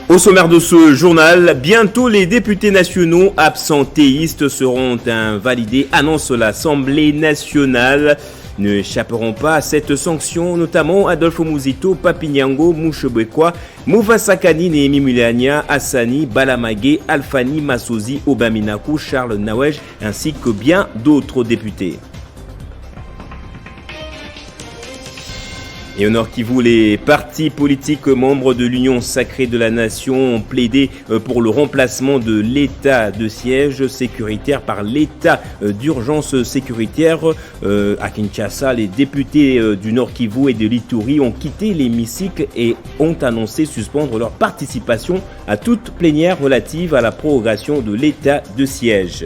Au sommaire de ce journal, bientôt les députés nationaux absentéistes seront invalidés, annonce l'Assemblée nationale. Ne échapperont pas à cette sanction, notamment Adolfo Muzito, Papinyango, Mouchebekwa, Mouvasakani, Néhémi Mulania, Hassani, Balamagé, Alfani, Massozi, Obaminakou, Charles Nawej, ainsi que bien d'autres députés. Et au Nord Kivu, les partis politiques membres de l'Union sacrée de la nation ont plaidé pour le remplacement de l'état de siège sécuritaire par l'état d'urgence sécuritaire. À Kinshasa, les députés du Nord Kivu et de l'Ituri ont quitté l'hémicycle et ont annoncé suspendre leur participation à toute plénière relative à la prorogation de l'état de siège.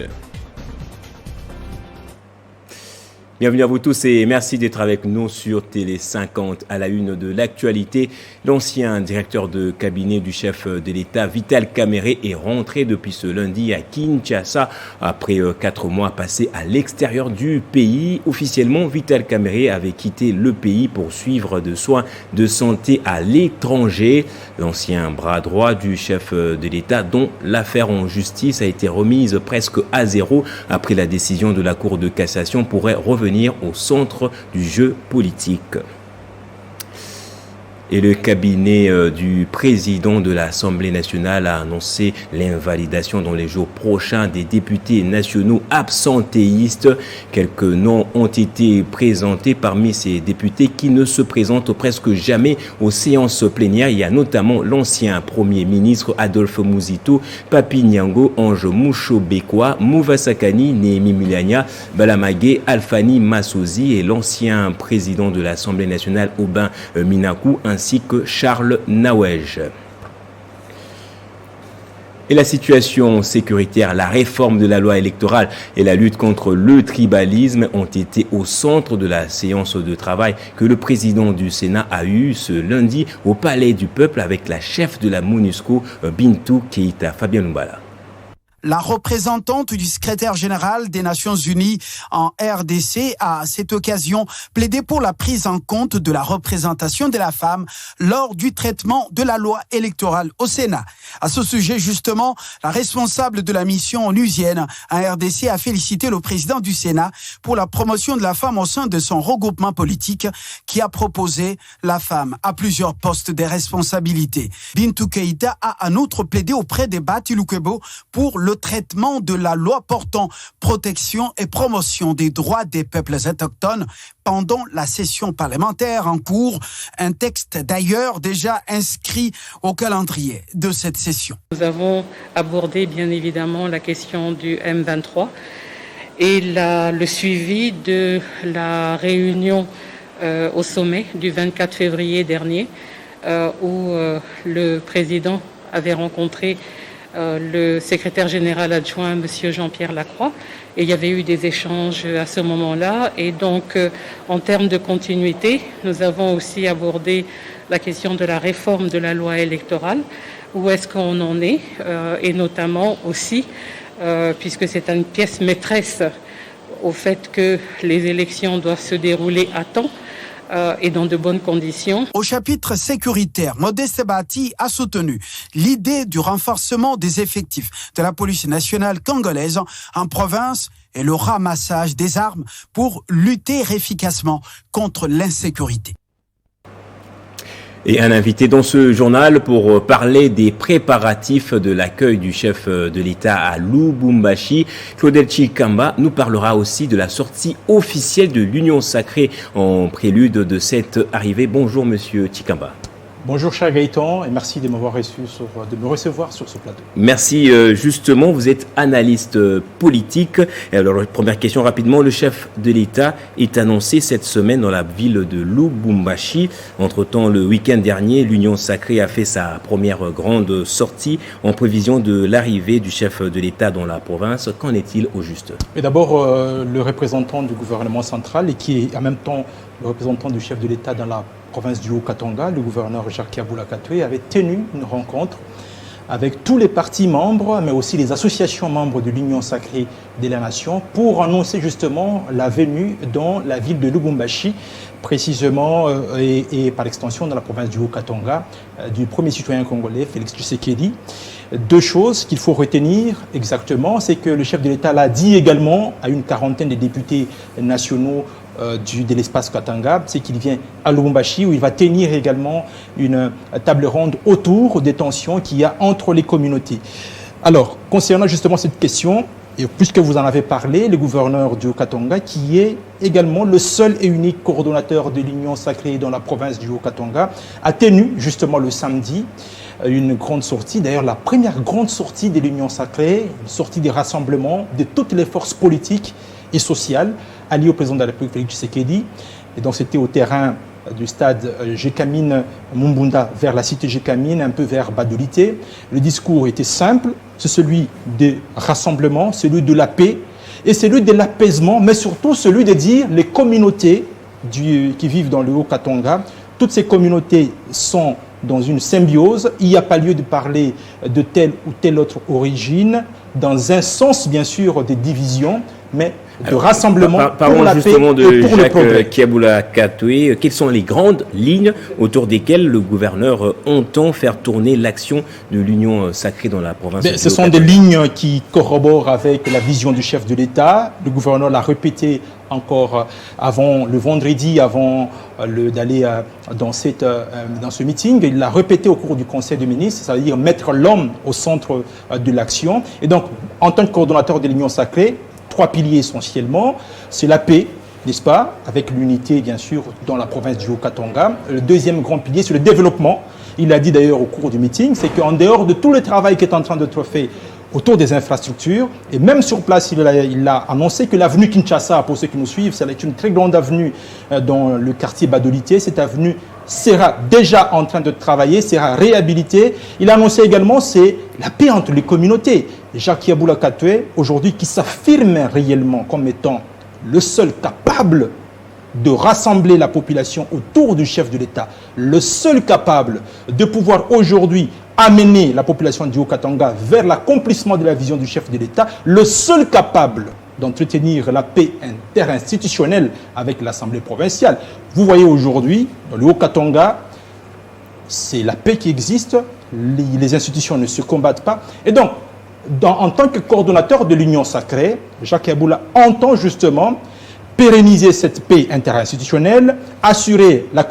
Bienvenue à vous tous et merci d'être avec nous sur Télé 50 à la une de l'actualité. L'ancien directeur de cabinet du chef de l'État, Vital Kamerhe, est rentré depuis ce lundi à Kinshasa après 4 mois passés à l'extérieur du pays. Officiellement, Vital Kamerhe avait quitté le pays pour suivre des soins de santé à l'étranger. L'ancien bras droit du chef de l'État, dont l'affaire en justice a été remise presque à zéro après la décision de la Cour de cassation, pourrait revenir au centre du jeu politique. Et le cabinet du président de l'Assemblée nationale a annoncé l'invalidation dans les jours prochains des députés nationaux absentéistes. Quelques noms ont été présentés parmi ces députés qui ne se présentent presque jamais aux séances plénières. Il y a notamment l'ancien Premier ministre Adolphe Muzito, Papinyango, Ange Mouchebekwa, Mouvasakani, Néhémi Mulania, Balamagé, Alfani Massozi et l'ancien président de l'Assemblée nationale Obaminakou, ainsi que Charles Nawej. Et la situation sécuritaire, la réforme de la loi électorale et la lutte contre le tribalisme ont été au centre de la séance de travail que le président du Sénat a eue ce lundi au Palais du Peuple avec la chef de la MONUSCO, Bintou Keïta. Fabien Lumbala. La représentante du secrétaire général des Nations Unies en RDC a à cette occasion plaidé pour la prise en compte de la représentation de la femme lors du traitement de la loi électorale au Sénat. À ce sujet, justement, la responsable de la mission onusienne en RDC a félicité le président du Sénat pour la promotion de la femme au sein de son regroupement politique qui a proposé la femme à plusieurs postes de responsabilité. Bintou Keïta a en outre plaidé auprès des Bati Lukebo pour le traitement de la loi portant protection et promotion des droits des peuples autochtones pendant la session parlementaire en cours, un texte d'ailleurs déjà inscrit au calendrier de cette session. Nous avons abordé bien évidemment la question du M23 et le suivi de la réunion au sommet du 24 février dernier où le président avait rencontré le secrétaire général adjoint, M. Jean-Pierre Lacroix, et il y avait eu des échanges à ce moment-là. Et donc, en termes de continuité, nous avons aussi abordé la question de la réforme de la loi électorale, où est-ce qu'on en est, et notamment aussi, puisque c'est une pièce maîtresse au fait que les élections doivent se dérouler à temps, et dans de bonnes conditions. Au chapitre sécuritaire, Modeste Bati a soutenu l'idée du renforcement des effectifs de la police nationale congolaise en province et le ramassage des armes pour lutter efficacement contre l'insécurité. Et un invité dans ce journal pour parler des préparatifs de l'accueil du chef de l'État à Lubumbashi. Claudel Chikamba nous parlera aussi de la sortie officielle de l'Union sacrée en prélude de cette arrivée. Bonjour Monsieur Chikamba. Bonjour cher Gaëtan et merci de me recevoir sur ce plateau. Merci. Justement, vous êtes analyste politique. Et alors, première question rapidement. Le chef de l'État est annoncé cette semaine dans la ville de Lubumbashi. Entre-temps, le week-end dernier, l'Union sacrée a fait sa première grande sortie en prévision de l'arrivée du chef de l'État dans la province. Qu'en est-il au juste? Et d'abord, le représentant du gouvernement central et qui est en même temps le représentant du chef de l'État dans la province du Haut-Katanga, le gouverneur Jacques Aboula Katoué, avait tenu une rencontre avec tous les partis membres, mais aussi les associations membres de l'Union sacrée de la Nation, pour annoncer justement la venue dans la ville de Lubumbashi, précisément et par extension dans la province du Haut-Katanga, du premier citoyen congolais, Félix Tshisekedi. Deux choses qu'il faut retenir exactement, c'est que le chef de l'État l'a dit également à une quarantaine de députés nationaux de l'espace Katanga, c'est qu'il vient à Lubumbashi où il va tenir également une table ronde autour des tensions qu'il y a entre les communautés. Alors, concernant justement cette question, et puisque vous en avez parlé, le gouverneur du Haut-Katanga, qui est également le seul et unique coordonnateur de l'Union sacrée dans la province du Haut-Katanga, a tenu justement le samedi une grande sortie, d'ailleurs la première grande sortie de l'Union sacrée, une sortie des rassemblements de toutes les forces politiques et sociales alliées au président de la République, Félix Tshisekedi. Et donc c'était au terrain du stade Jekamine Mumbunda vers la cité Jekamine, un peu vers Badolité. Le discours était simple, c'est celui des rassemblements, celui de la paix et celui de l'apaisement, mais surtout celui de dire les communautés qui vivent dans le Haut-Katanga, toutes ces communautés sont dans une symbiose, il n'y a pas lieu de parler de telle ou telle autre origine, dans un sens bien sûr de division, mais de rassemblement pour la paix et pour le progrès. Jacques Kiaboula Katoué, quelles sont les grandes lignes autour desquelles le gouverneur entend faire tourner l'action de l'Union sacrée dans la province du Haut-Katanga? Ce sont des lignes qui corroborent avec la vision du chef de l'État. Le gouverneur l'a répété encore avant le vendredi, avant d'aller dans ce meeting. Il l'a répété au cours du Conseil des ministres, c'est-à-dire mettre l'homme au centre de l'action. Et donc, en tant que coordonnateur de l'Union sacrée, trois piliers essentiellement, c'est la paix, n'est-ce pas, avec l'unité bien sûr dans la province du Haut-Katanga. Le deuxième grand pilier, c'est le développement. Il l'a dit d'ailleurs au cours du meeting, c'est qu'en dehors de tout le travail qui est en train d'être fait autour des infrastructures, et même sur place, il a annoncé que l'avenue Kinshasa, pour ceux qui nous suivent, c'est une très grande avenue dans le quartier Badolité. Cette avenue sera déjà en train de travailler, sera réhabilitée. Il a annoncé également, c'est la paix entre les communautés. Jacques Kiaboula Katoué, aujourd'hui, qui s'affirme réellement comme étant le seul capable de rassembler la population autour du chef de l'État, le seul capable de pouvoir aujourd'hui amener la population du Haut-Katanga vers l'accomplissement de la vision du chef de l'État, le seul capable d'entretenir la paix interinstitutionnelle avec l'Assemblée provinciale. Vous voyez aujourd'hui, dans le Haut-Katanga, c'est la paix qui existe, les institutions ne se combattent pas. Et donc, en tant que coordonnateur de l'Union sacrée, Jacques Kiaboula entend justement pérenniser cette paix interinstitutionnelle, assurer la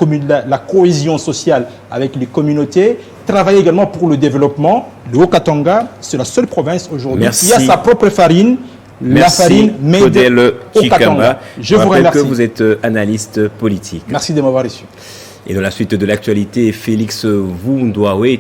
cohésion sociale avec les communautés, travailler également pour le développement. Le Haut-Katanga, c'est la seule province aujourd'hui qui a sa propre farine. Merci, la farine made au Katanga. Je vous remercie. Que vous êtes analyste politique. Merci de m'avoir reçu. Et dans la suite de l'actualité, Félix Vundwawe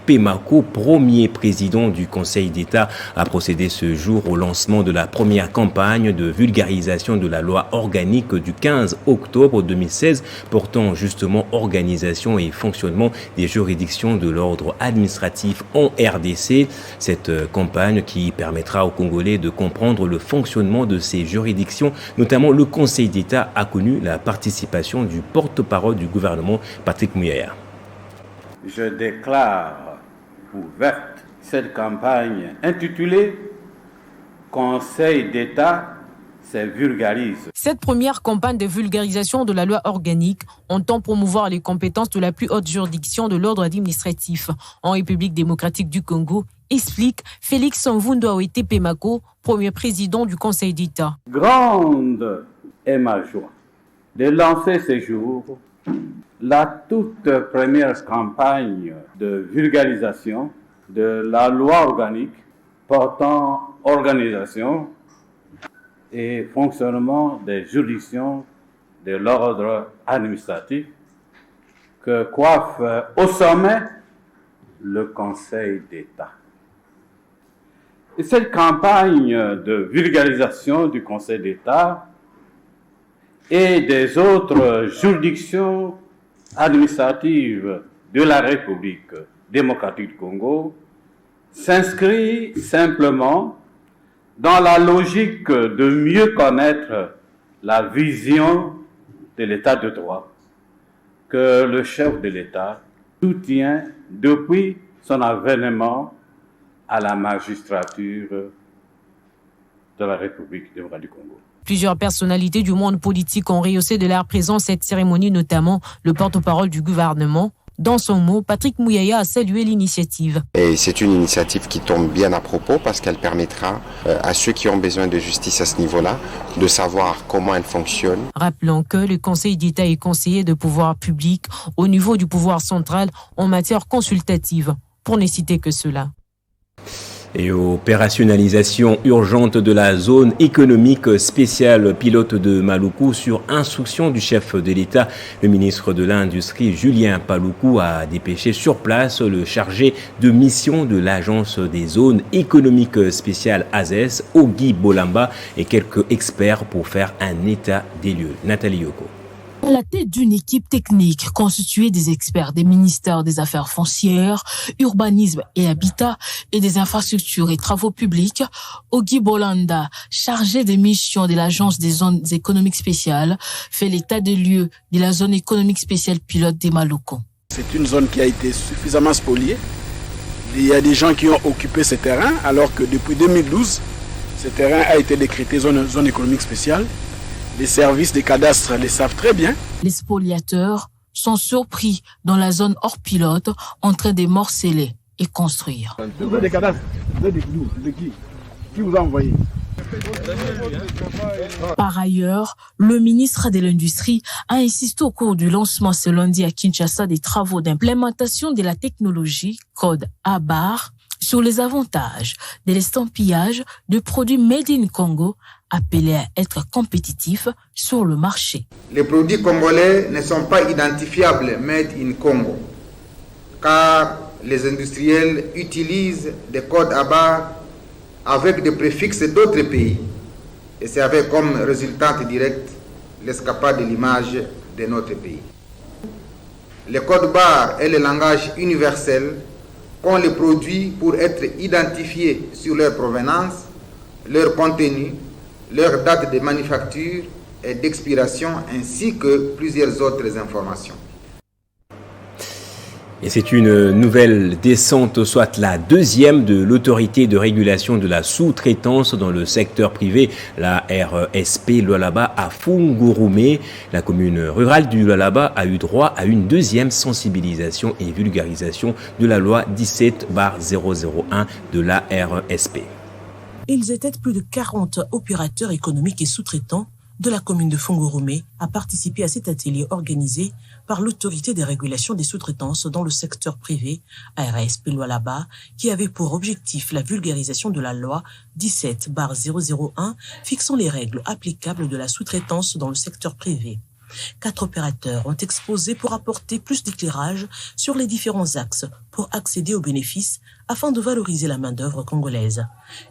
Pemako, premier président du Conseil d'État, a procédé ce jour au lancement de la première campagne de vulgarisation de la loi organique du 15 octobre 2016 portant justement organisation et fonctionnement des juridictions de l'ordre administratif en RDC. Cette campagne qui permettra aux Congolais de comprendre le fonctionnement de ces juridictions, notamment le Conseil d'État a connu la participation du porte-parole du gouvernement, Patrick Muyaya. Je déclare ouverte cette campagne intitulée Conseil d'État se vulgarise. Cette première campagne de vulgarisation de la loi organique entend promouvoir les compétences de la plus haute juridiction de l'ordre administratif en République démocratique du Congo, explique Félix Vundwawe Pemako, premier président du Conseil d'État. Grande est ma joie de lancer ce jour la toute première campagne de vulgarisation de la loi organique portant organisation et fonctionnement des juridictions de l'ordre administratif que coiffe au sommet le Conseil d'État. Et cette campagne de vulgarisation du Conseil d'État et des autres juridictions administratives de la République démocratique du Congo s'inscrit simplement dans la logique de mieux connaître la vision de l'État de droit que le chef de l'État soutient depuis son avènement à la magistrature de la République démocratique du Congo. Plusieurs personnalités du monde politique ont rehaussé de leur présence cette cérémonie, notamment le porte-parole du gouvernement. Dans son mot, Patrick Mouyaya a salué l'initiative. Et c'est une initiative qui tombe bien à propos parce qu'elle permettra à ceux qui ont besoin de justice à ce niveau-là de savoir comment elle fonctionne. Rappelons que le Conseil d'État est conseiller de pouvoir public au niveau du pouvoir central en matière consultative, pour ne citer que cela. Et opérationnalisation urgente de la zone économique spéciale pilote de Maluku sur instruction du chef de l'État. Le ministre de l'Industrie, Julien Paluku, a dépêché sur place le chargé de mission de l'Agence des zones économiques spéciales AZES, Ogi Bolamba, et quelques experts pour faire un état des lieux. Nathalie Yoko. À la tête d'une équipe technique constituée des experts des ministères des Affaires foncières, urbanisme et habitat et des infrastructures et travaux publics, Ogi Bolanda, chargé des missions de l'Agence des zones économiques spéciales, fait l'état des lieux de la zone économique spéciale pilote des Maluku. C'est une zone qui a été suffisamment spoliée. Il y a des gens qui ont occupé ces terrains alors que depuis 2012, ce terrain a été décrété zone économique spéciale. Les services des cadastres les savent très bien. Les spoliateurs sont surpris dans la zone hors pilote en train de morceler et construire. Vous êtes des cadastres, vous êtes de qui? Qui vous a envoyé? Par ailleurs, le ministre de l'Industrie a insisté au cours du lancement ce lundi à Kinshasa des travaux d'implémentation de la technologie code ABAR sur les avantages de l'estampillage de produits made in Congo appelés à être compétitifs sur le marché. Les produits congolais ne sont pas identifiables made in Congo, car les industriels utilisent des codes ABAR avec des préfixes d'autres pays. Et c'est avec comme résultante directe l'escapade de l'image de notre pays. Le code barre est le langage universel qu'ont les produits pour être identifiés sur leur provenance, leur contenu, leur date de manufacture et d'expiration, ainsi que plusieurs autres informations. Et c'est une nouvelle descente, soit la deuxième de l'autorité de régulation de la sous-traitance dans le secteur privé, la RSP Lualaba à Fungurume. La commune rurale du Lualaba a eu droit à une deuxième sensibilisation et vulgarisation de la loi 17/001 de la RSP. Ils étaient plus de 40 opérateurs économiques et sous-traitants de la commune de Fungurume à participer à cet atelier organisé par l'autorité de régulation des sous-traitances dans le secteur privé, RSP Lualaba, qui avait pour objectif la vulgarisation de la loi 17/001 fixant les règles applicables de la sous-traitance dans le secteur privé. 4 opérateurs ont exposé pour apporter plus d'éclairage sur les différents axes pour accéder aux bénéfices afin de valoriser la main-d'œuvre congolaise.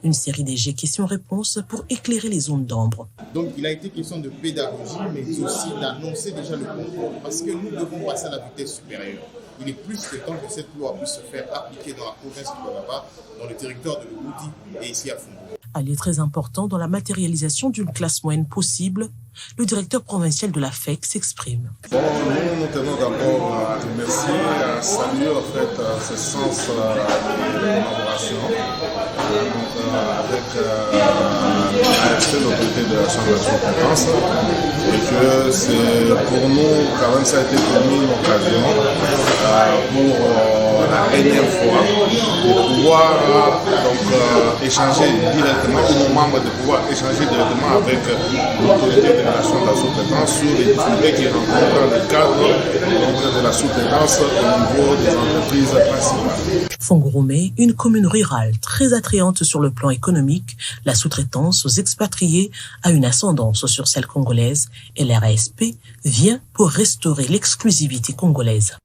Une série de questions-réponses pour éclairer les zones d'ombre. Donc il a été question de pédagogie, mais aussi d'annoncer déjà le concours, parce que nous devons passer à la vitesse supérieure. Il est plus que temps que cette loi puisse se faire appliquer dans la province de Lualaba, dans le territoire de l'Ogoudi et ici à Fungurume. Allié très important dans la matérialisation d'une classe moyenne possible, le directeur provincial de la FEC s'exprime. Bon, nous tenons d'abord à remercier, à saluer en fait ce sens de collaboration avec l'AFC, l'autorité de la Chambre de sous-traitance, et que c'est pour nous, quand même, ça a été pour nous une occasion pour la énième fois de pouvoir échanger directement, aux membres de pouvoir échanger directement avec l'autorité de la sous-traitance sur les difficultés qui rencontrent dans le cadre de la sous-traitance au niveau des entreprises principales. Fungurume, une commune rurale très attrayante sur le plan économique, la sous-traitance aux expatriés a une ascendance sur celle congolaise et l'RSP vient pour restaurer l'exclusivité congolaise.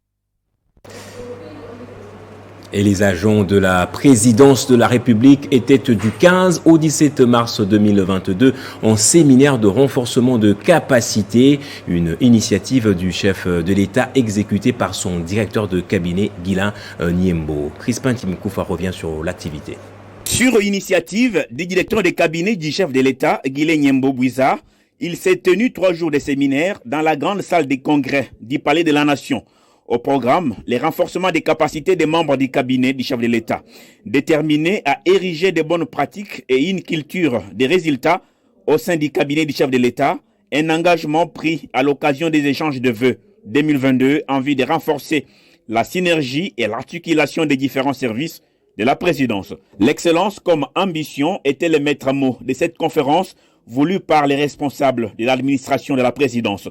Et les agents de la présidence de la République étaient du 15 au 17 mars 2022 en séminaire de renforcement de capacité, une initiative du chef de l'État exécutée par son directeur de cabinet, Guilain Niembo. Crispin Timkoufa revient sur l'activité. Sur initiative des directeurs de cabinet du chef de l'État, Guilain Niembo Bouiza, il s'est tenu 3 jours de séminaire dans la grande salle des congrès du Palais de la Nation. Au programme, les renforcements des capacités des membres du cabinet du chef de l'État, déterminés à ériger de bonnes pratiques et une culture des résultats au sein du cabinet du chef de l'État, un engagement pris à l'occasion des échanges de vœux 2022 en vue de renforcer la synergie et l'articulation des différents services de la présidence. L'excellence comme ambition était le maître mot de cette conférence voulue par les responsables de l'administration de la présidence.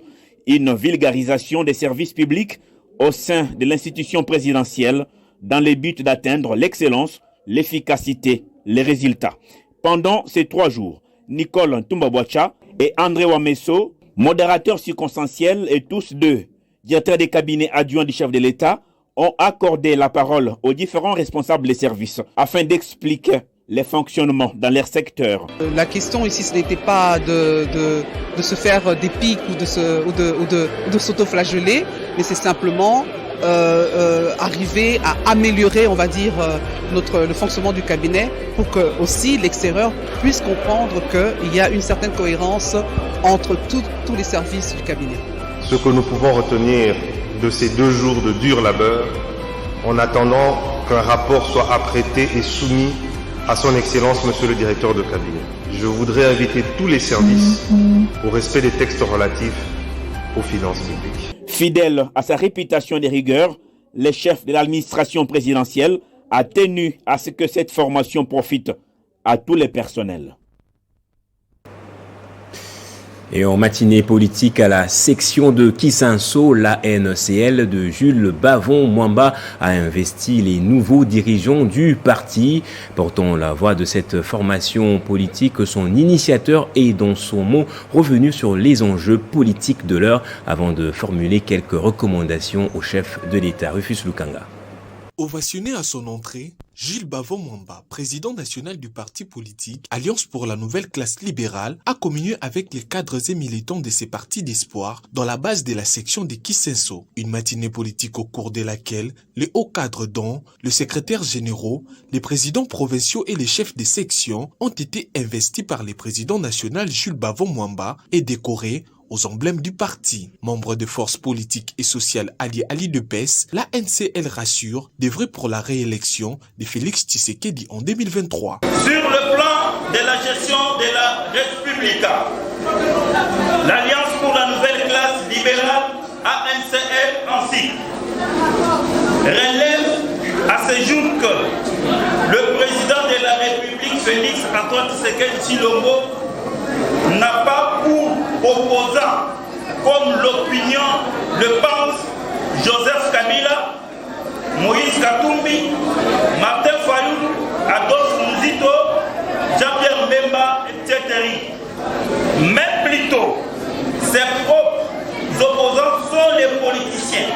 Une vulgarisation des services publics au sein de l'institution présidentielle dans le but d'atteindre l'excellence, l'efficacité, les résultats. Pendant ces 3 jours, Nicole Ntumbabwacha et André Wameso, modérateurs circonstanciels et tous deux directeurs des cabinets adjoints du chef de l'État, ont accordé la parole aux différents responsables des services afin d'expliquer les fonctionnements dans leur secteur. La question ici, ce n'était pas de se faire des pics ou de s'autoflageller, mais c'est simplement arriver à améliorer, on va dire, le fonctionnement du cabinet pour que aussi l'extérieur puisse comprendre qu'il y a une certaine cohérence entre tous les services du cabinet. Ce que nous pouvons retenir de ces 2 jours de dur labeur, en attendant qu'un rapport soit apprêté et soumis à son Excellence, Monsieur le Directeur de cabinet. Je voudrais inviter tous les services au respect des textes relatifs aux finances publiques. Fidèle à sa réputation de rigueur, le chef de l'administration présidentielle a tenu à ce que cette formation profite à tous les personnels. Et en matinée politique à la section de Kisanso, l'ANCL de Jules Bavon Mwamba a investi les nouveaux dirigeants du parti. Portant la voix de cette formation politique, son initiateur est dans son mot revenu sur les enjeux politiques de l'heure avant de formuler quelques recommandations au chef de l'État, Rufus Lukanga. Ovationné à son entrée, Jules Bavon Mwamba, président national du parti politique Alliance pour la nouvelle classe libérale, a communié avec les cadres et militants de ces partis d'espoir dans la base de la section de Kisenso. Une matinée politique au cours de laquelle les hauts cadres dont le secrétaire général, les présidents provinciaux et les chefs de section ont été investis par le président national Jules Bavon Mwamba et décorés aux emblèmes du parti. Membre de forces politiques et sociales alliées à l'UDPS, la NCL rassure d'œuvrer pour la réélection de Félix Tshisekedi en 2023. Sur le plan de la gestion de la Respublica, l'Alliance pour la nouvelle classe libérale ANCL ainsi relève à ce jour que le président de la République Félix Antoine Tshisekedi Tshilombo n'a pas pour opposant, comme l'opinion le pense, Joseph Kabila, Moïse Katumbi, Martin Fayou, Adolphe Muzito, Jean-Pierre Mbemba, etc. Mais plutôt, ses propres opposants sont les politiciens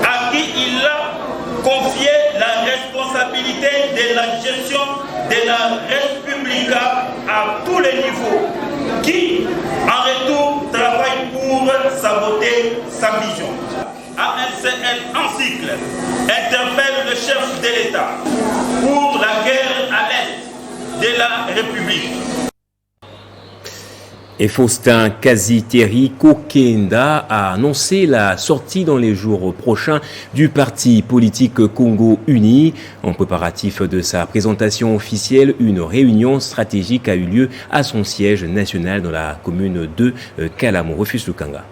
à qui il a confié la responsabilité de la gestion de la Respublica à tous les niveaux, qui, en retour, travaille pour saboter sa vision. ANCL en cycle interpelle le chef de l'État pour la guerre à l'est de la République. Et Faustin Kaziteri Kokenda a annoncé la sortie dans les jours prochains du parti politique Congo Uni. En préparatif de sa présentation officielle, une réunion stratégique a eu lieu à son siège national dans la commune de Kalamo. Rufus Lukanga.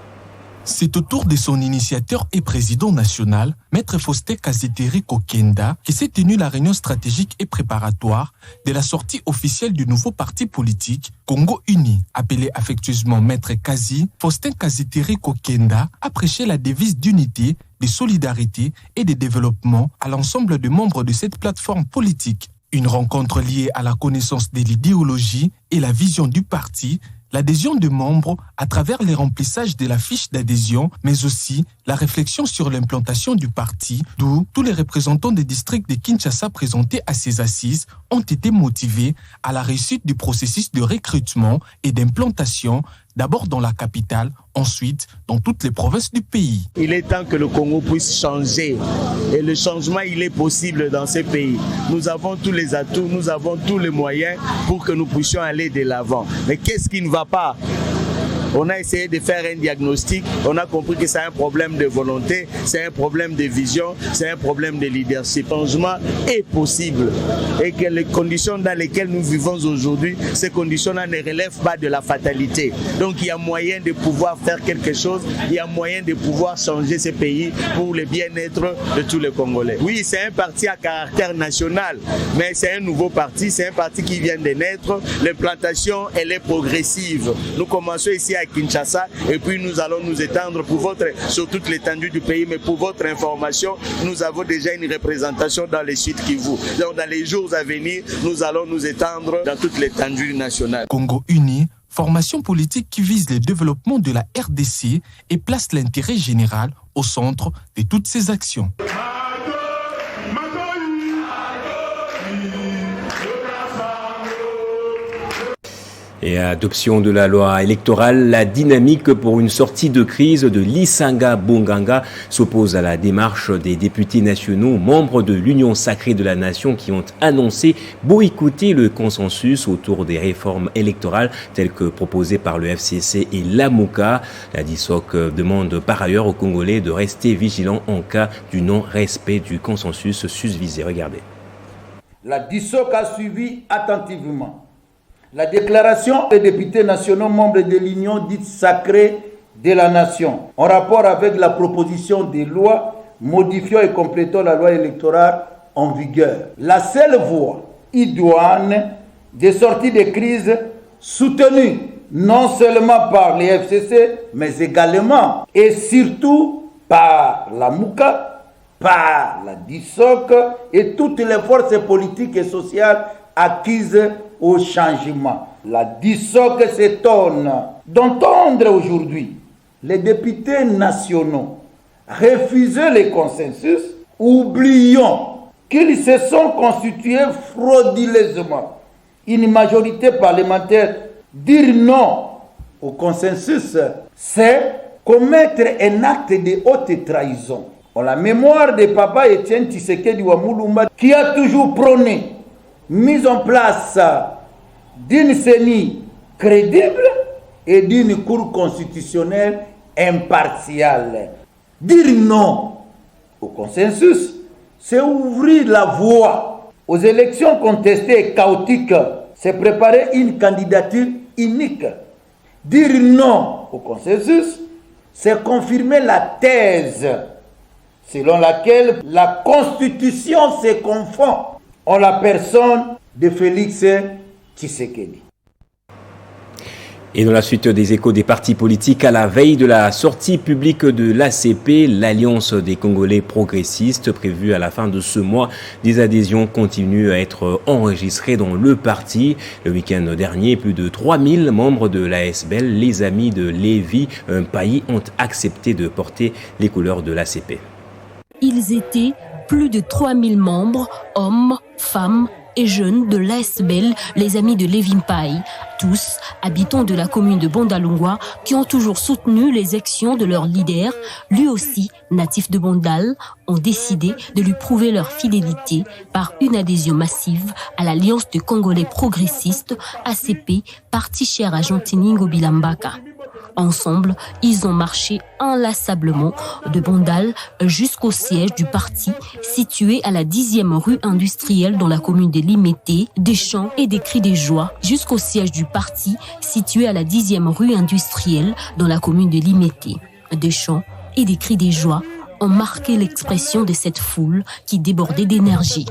C'est au tour de son initiateur et président national, Maître Faustin Kaziteri Kokenda, qui s'est tenu la réunion stratégique et préparatoire de la sortie officielle du nouveau parti politique Congo Uni. Appelé affectueusement Maître Kazi, Faustin Kaziteri Kokenda a prêché la devise d'unité, de solidarité et de développement à l'ensemble des membres de cette plateforme politique. Une rencontre liée à la connaissance de l'idéologie et la vision du parti, l'adhésion des membres à travers les remplissages de la fiche d'adhésion, mais aussi la réflexion sur l'implantation du parti, d'où tous les représentants des districts de Kinshasa présentés à ces assises ont été motivés à la réussite du processus de recrutement et d'implantation, d'abord dans la capitale, ensuite dans toutes les provinces du pays. Il est temps que le Congo puisse changer et le changement il est possible dans ce pays. Nous avons tous les atouts, nous avons tous les moyens pour que nous puissions aller de l'avant. Mais qu'est-ce qui ne va pas? On a essayé de faire un diagnostic. On a compris que c'est un problème de volonté, c'est un problème de vision, c'est un problème de leadership. Le changement est possible et que les conditions dans lesquelles nous vivons aujourd'hui, ces conditions-là ne relèvent pas de la fatalité. Donc il y a moyen de pouvoir faire quelque chose, il y a moyen de pouvoir changer ce pays pour le bien-être de tous les Congolais. Oui, c'est un parti à caractère national, mais c'est un nouveau parti, c'est un parti qui vient de naître. L'implantation, elle est progressive. Nous commençons ici à Kinshasa et puis nous allons nous étendre sur toute l'étendue du pays, mais pour votre information, nous avons déjà une représentation dans les Sud Kivu. Donc dans les jours à venir, nous allons nous étendre dans toute l'étendue nationale. Congo uni, formation politique qui vise le développement de la RDC et place l'intérêt général au centre de toutes ses actions. Et adoption de la loi électorale, la dynamique pour une sortie de crise de Lisanga Bonganga s'oppose à la démarche des députés nationaux membres de l'Union sacrée de la nation qui ont annoncé boycotter le consensus autour des réformes électorales telles que proposées par le FCC et l'AMOCA. La DISOC demande par ailleurs aux Congolais de rester vigilants en cas du non-respect du consensus susvisé. Regardez. La DISOC a suivi attentivement la déclaration des députés nationaux membres de l'Union dite sacrée de la nation, en rapport avec la proposition de loi modifiant et complétant la loi électorale en vigueur. La seule voie idoine de sortie de crise soutenue non seulement par les FCC, mais également et surtout par la MOUCA, par la DISOC et toutes les forces politiques et sociales acquises au changement. La DISOC s'étonne d'entendre aujourd'hui les députés nationaux refuser le consensus, oubliant qu'ils se sont constitués frauduleusement. Une majorité parlementaire dire non au consensus, c'est commettre un acte de haute trahison. En la mémoire de Papa Etienne Tshisekedi Wamulumba, qui a toujours prôné mise en place d'une CENI crédible et d'une cour constitutionnelle impartiale. Dire non au consensus, c'est ouvrir la voie aux élections contestées et chaotiques, c'est préparer une candidature unique. Dire non au consensus, c'est confirmer la thèse selon laquelle la Constitution se confond en la personne de Félix Tshisekedi. Et dans la suite des échos des partis politiques, à la veille de la sortie publique de l'ACP, l'Alliance des Congolais progressistes, prévue à la fin de ce mois, des adhésions continuent à être enregistrées dans le parti. Le week-end dernier, plus de 3000 membres de l'ASBL, les amis de Lévi, un pays, ont accepté de porter les couleurs de l'ACP. Ils étaient plus de 3000 membres, hommes, femmes et jeunes de l'ASBL, les amis de Lévi Mpai, tous habitants de la commune de Bondalungwa, qui ont toujours soutenu les actions de leur leader, lui aussi natif de Bondal, ont décidé de lui prouver leur fidélité par une adhésion massive à l'Alliance des Congolais progressistes, ACP, parti cher à Jean-Tiningo Bilambaka. Ensemble, ils ont marché inlassablement de Bondal jusqu'au siège du parti situé à la 10e rue industrielle dans la commune de Limete, des chants et des cris de joie jusqu'au siège du parti situé à la 10e rue industrielle dans la commune de Limete. Des chants et des cris de joie ont marqué l'expression de cette foule qui débordait d'énergie.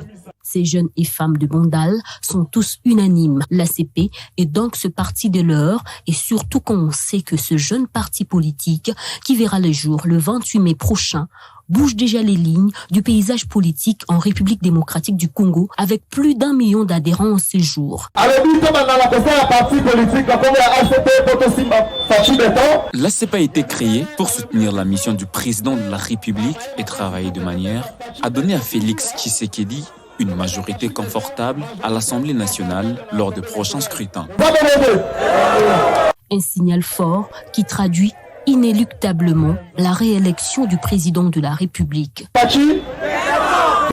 Ces jeunes et femmes de Bondal sont tous unanimes. L'ACP est donc ce parti de l'heure, et surtout quand on sait que ce jeune parti politique, qui verra le jour le 28 mai prochain, bouge déjà les lignes du paysage politique en République démocratique du Congo, avec plus d'1 million d'adhérents en ce jour. L'ACP a été créée pour soutenir la mission du président de la République et travailler de manière à donner à Félix Tshisekedi une majorité confortable à l'Assemblée nationale lors des prochains scrutins. Un signal fort qui traduit inéluctablement la réélection du président de la République.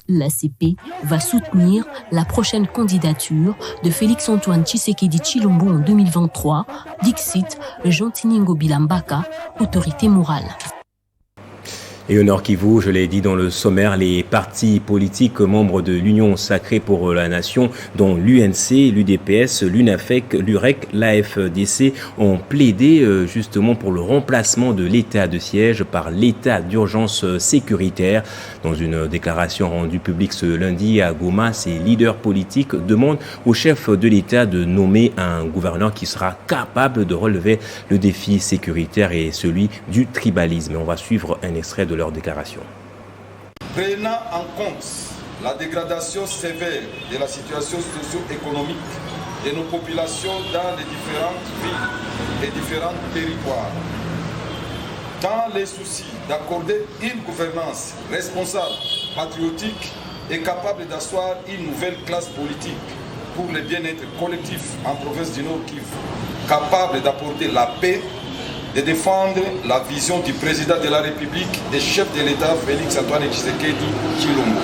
L'ACP va soutenir la prochaine candidature de Félix-Antoine Tshisekedi Tshilombo en 2023, dixit Jean-Tiningo Bilambaka, autorité morale. Et au Nord Kivu, je l'ai dit dans le sommaire, les partis politiques membres de l'Union sacrée pour la nation, dont l'UNC, l'UDPS, l'UNAFEC, l'UREC, l'AFDC, ont plaidé justement pour le remplacement de l'état de siège par l'état d'urgence sécuritaire. Dans une déclaration rendue publique ce lundi à Goma, ces leaders politiques demandent au chef de l'État de nommer un gouverneur qui sera capable de relever le défi sécuritaire et celui du tribalisme. On va suivre un extrait de leur déclaration. Prenant en compte la dégradation sévère de la situation socio-économique de nos populations dans les différentes villes et différents territoires, dans les soucis d'accorder une gouvernance responsable, patriotique et capable d'asseoir une nouvelle classe politique pour le bien-être collectif en province du Nord Kivu, capable d'apporter la paix, de défendre la vision du président de la République et chef de l'État Félix-Antoine Tshisekedi Tshilombo.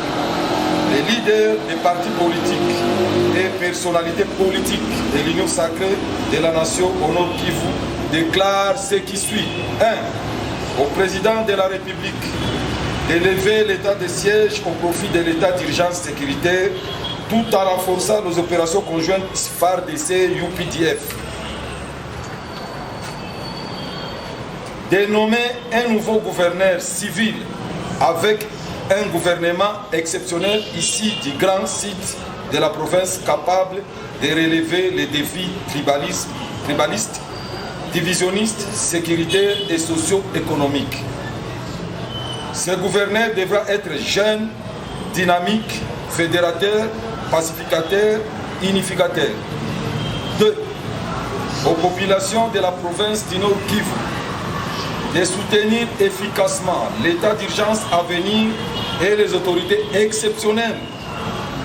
Les leaders des partis politiques et personnalités politiques de l'Union sacrée de la nation au Nord Kivu déclarent ce qui suit. 1. Au président de la République d'élever l'état de siège au profit de l'état d'urgence sécuritaire tout en renforçant nos opérations conjointes FARDC-UPDF. De nommer un nouveau gouverneur civil avec un gouvernement exceptionnel ici du grand site de la province capable de relever les défis tribalistes, divisionnistes, sécuritaires et socio-économiques. Ce gouverneur devra être jeune, dynamique, fédérateur, pacificateur, unificateur. 2. Aux populations de la province du Nord Kivu, de soutenir efficacement l'état d'urgence à venir et les autorités exceptionnelles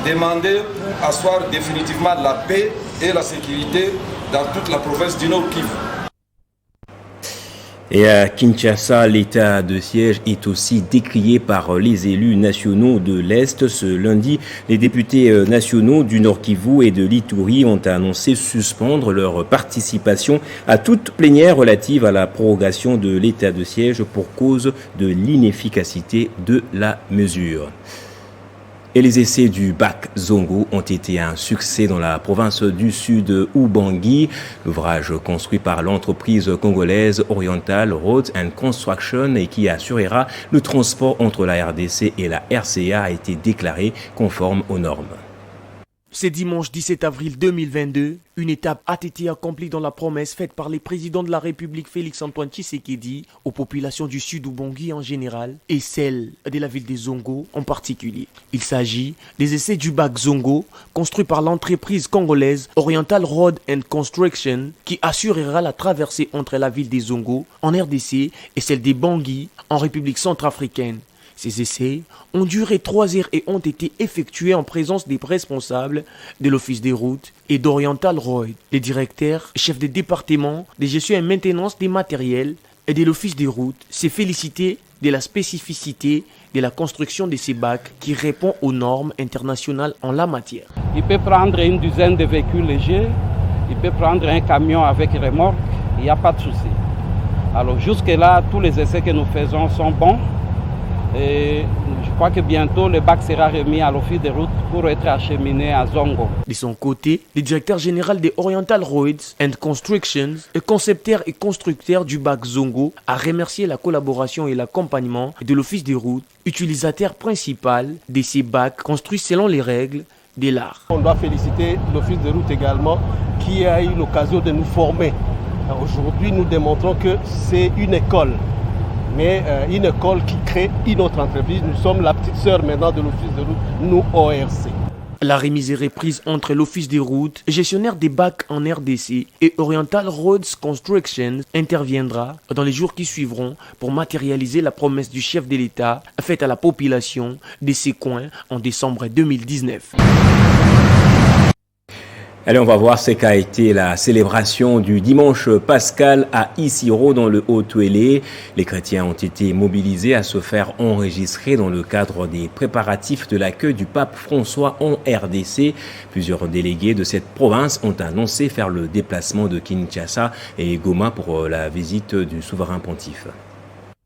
demandées pour asseoir définitivement la paix et la sécurité dans toute la province du Nord Kivu. Et à Kinshasa, l'état de siège est aussi décrié par les élus nationaux de l'Est. Ce lundi, les députés nationaux du Nord Kivu et de l'Ituri ont annoncé suspendre leur participation à toute plénière relative à la prorogation de l'état de siège pour cause de l'inefficacité de la mesure. Et les essais du bac Zongo ont été un succès dans la province du Sud Ubangi. L'ouvrage construit par l'entreprise congolaise Oriental Roads and Construction et qui assurera le transport entre la RDC et la RCA a été déclaré conforme aux normes. C'est dimanche 17 avril 2022, une étape a été accomplie dans la promesse faite par les présidents de la République Félix-Antoine Tshisekedi aux populations du Sud Ubangi en général et celles de la ville de Zongo en particulier. Il s'agit des essais du bac Zongo construit par l'entreprise congolaise Oriental Road and Construction qui assurera la traversée entre la ville de Zongo en RDC et celle des Bangui en République centrafricaine. Ces essais ont duré 3 heures et ont été effectués en présence des responsables de l'Office des routes et d'Oriental Road, les directeurs, chefs de département, de gestion et maintenance des matériels et de l'Office des routes s'est félicité de la spécificité de la construction de ces bacs qui répond aux normes internationales en la matière. Il peut prendre une dizaine de véhicules légers, il peut prendre un camion avec remorque, il n'y a pas de souci. Alors jusque-là, tous les essais que nous faisons sont bons. Et je crois que bientôt le bac sera remis à l'office des routes pour être acheminé à Zongo. De son côté, le directeur général des Oriental Roads and Constructions, le concepteur et constructeur du bac Zongo, a remercié la collaboration et l'accompagnement de l'office des routes, utilisateur principal de ces bacs construits selon les règles de l'art. On doit féliciter l'office des routes également qui a eu l'occasion de nous former. Aujourd'hui, nous démontrons que c'est une école. Mais une école qui crée une autre entreprise. Nous sommes la petite sœur maintenant de l'Office des routes, nous ORC. La remise est reprise entre l'Office des routes, gestionnaire des bacs en RDC, et Oriental Roads Construction interviendra dans les jours qui suivront pour matérialiser la promesse du chef de l'État faite à la population de ces coins en décembre 2019. Allez, on va voir ce qu'a été la célébration du dimanche pascal à Isiro dans le Haut-Touélé. Les chrétiens ont été mobilisés à se faire enregistrer dans le cadre des préparatifs de l'accueil du pape François en RDC. Plusieurs délégués de cette province ont annoncé faire le déplacement de Kinshasa et Goma pour la visite du souverain pontife.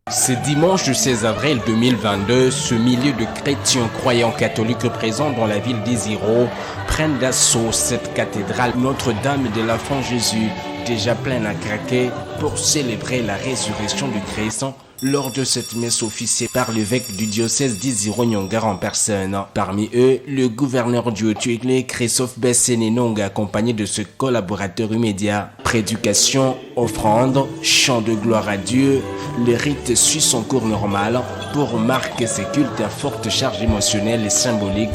Ce dimanche 16 avril 2022, ce milieu de chrétiens croyants catholiques présents dans la ville d'Isiro prennent d'assaut cette cathédrale Notre-Dame de l'Enfant Jésus, déjà pleine à craquer, pour célébrer la résurrection du Christ lors de cette messe officiée par l'évêque du diocèse d'Isiro Nyongara en personne. Parmi eux, le gouverneur du Haut-Touélé, Christophe Bessénénong, accompagné de ses collaborateurs immédiats. Prédication, offrande, chant de gloire à Dieu, le rite suit son cours normal pour marquer ces cultes à forte charge émotionnelle et symbolique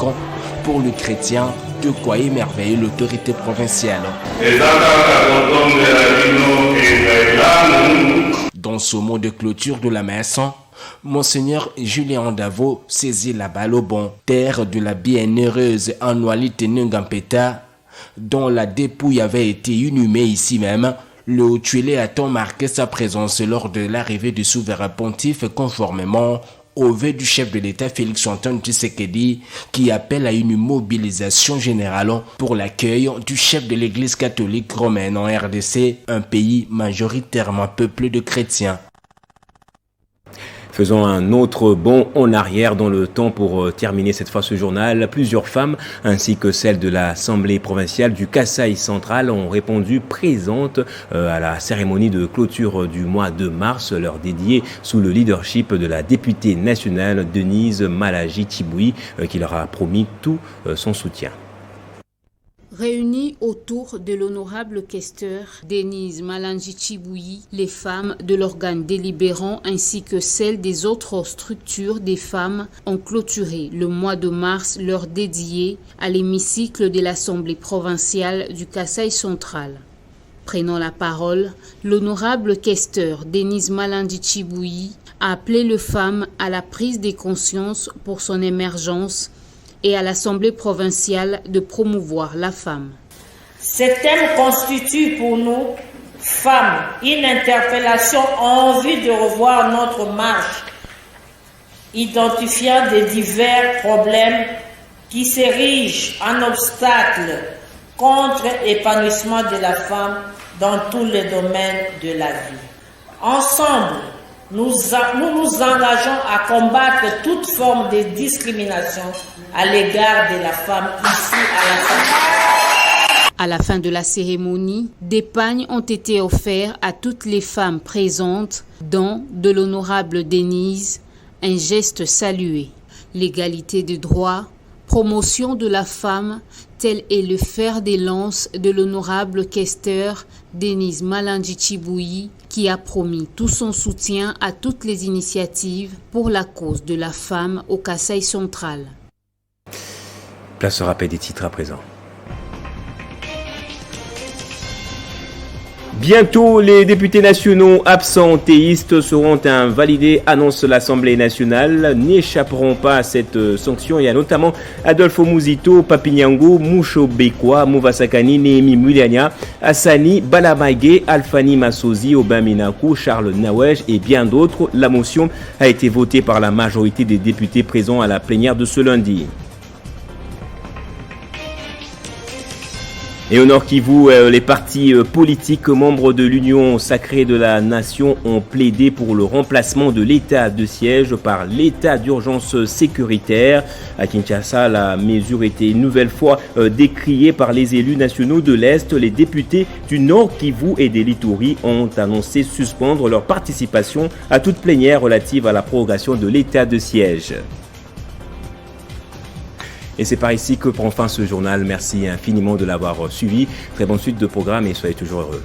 pour le chrétien, de quoi émerveiller l'autorité provinciale. Dans ce mot de clôture de la messe, Monseigneur Julien Davo saisit la balle au bon, terre de la bienheureuse Annualité Nungampeta, dont la dépouille avait été inhumée ici même. Le Haut-Touélé a tant marqué sa présence lors de l'arrivée du souverain pontife conformément au vœu du chef de l'État Félix-Antoine Tshisekedi qui appelle à une mobilisation générale pour l'accueil du chef de l'Église catholique romaine en RDC, un pays majoritairement peuplé de chrétiens. Faisons un autre bond en arrière dans le temps pour terminer cette fois ce journal. Plusieurs femmes, ainsi que celles de l'Assemblée provinciale du Kasaï central, ont répondu présentes à la cérémonie de clôture du mois de mars, leur dédiée sous le leadership de la députée nationale Denise Malaji-Tchiboui, qui leur a promis tout son soutien. Réunies autour de l'honorable questeur Denise Malaji-Tchiboui, les femmes de l'organe délibérant ainsi que celles des autres structures des femmes ont clôturé le mois de mars leur dédié à l'hémicycle de l'Assemblée provinciale du Kasaï central. Prenant la parole, l'honorable questeur Denise Malaji-Tchiboui a appelé les femmes à la prise de conscience pour son émergence et à l'Assemblée provinciale de promouvoir la femme. Ce thème constitue pour nous, femmes, une interpellation en vue de revoir notre marche, identifiant des divers problèmes qui s'érigent en obstacle contre l'épanouissement de la femme dans tous les domaines de la vie. Ensemble, nous nous engageons à combattre toute forme de discrimination à l'égard de la femme ici à l'Assemblée. À la fin de la cérémonie, des pagnes ont été offerts à toutes les femmes présentes, dont de l'honorable Denise, un geste salué. L'égalité des droits, promotion de la femme, tel est le fer des lances de l'honorable questeur Denise Malaji-Tchiboui, qui a promis tout son soutien à toutes les initiatives pour la cause de la femme au Kasaï central. Place au rappel des titres à présent. Bientôt, les députés nationaux absentéistes seront invalidés, annonce l'Assemblée nationale. N'échapperont pas à cette sanction. Il y a notamment Adolfo Muzito, Papinyango, Moucho Bekwa, Mouvasakani, Néhémi Muliania, Hassani, Balamaïgue, Alfani Massozi, Aubin Minakou, Charles Nawej et bien d'autres. La motion a été votée par la majorité des députés présents à la plénière de ce lundi. Et au Nord Kivu, les partis politiques membres de l'Union sacrée de la nation ont plaidé pour le remplacement de l'état de siège par l'état d'urgence sécuritaire. À Kinshasa, la mesure était une nouvelle fois décriée par les élus nationaux de l'Est. Les députés du Nord Kivu et des Lituri ont annoncé suspendre leur participation à toute plénière relative à la prorogation de l'état de siège. Et c'est par ici que prend fin ce journal. Merci infiniment de l'avoir suivi. Très bonne suite de programme et soyez toujours heureux.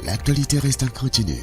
L'actualité reste en continu.